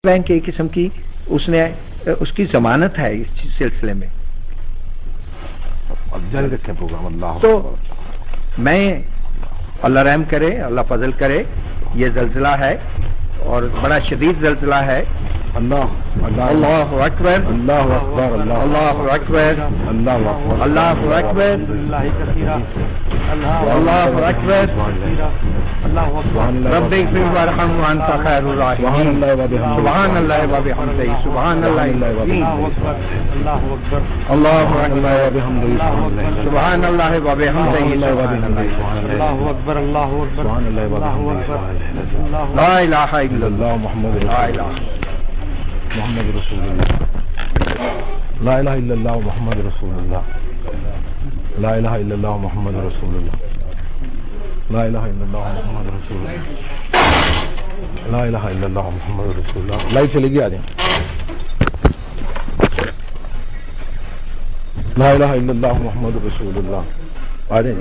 Bank ایک قسم کی اس کی ضمانت ہے اس سلسلے میں. جاری رکھیں پروگرام. اللہ تو میں اللہ رحم کرے، اللہ فضل کرے، یہ زلزلہ ہے اور بڑا شدید زلزلہ ہے. اللہ اکبر، اللہ اکبر، اللہ اکبر، اللہ اکبر، اللہ اکبر، اللہ اکبر. رب اغفر وارحم وانت خیر الراحمین. سبحان اللہ و بحمدہ، سبحان اللہ العظیم. اللہ اکبر، سبحان اللہ و بحمدہ، اللہ اکبر، اللہ اکبر، اللہ اکبر. لا الہ الا اللہ محمد لا الہ محمد رسول اللہ. لا الہ الا اللہ محمد رسول اللہ. لا الہ الا اللہ محمد رسول اللہ. لا الہ الا اللہ محمد رسول اللہ. لا الہ الا اللہ محمد رسول اللہ. لائٹ چلے گی. آ جائیں. لا الہ الا اللہ محمد رسول اللہ. آ جائیں.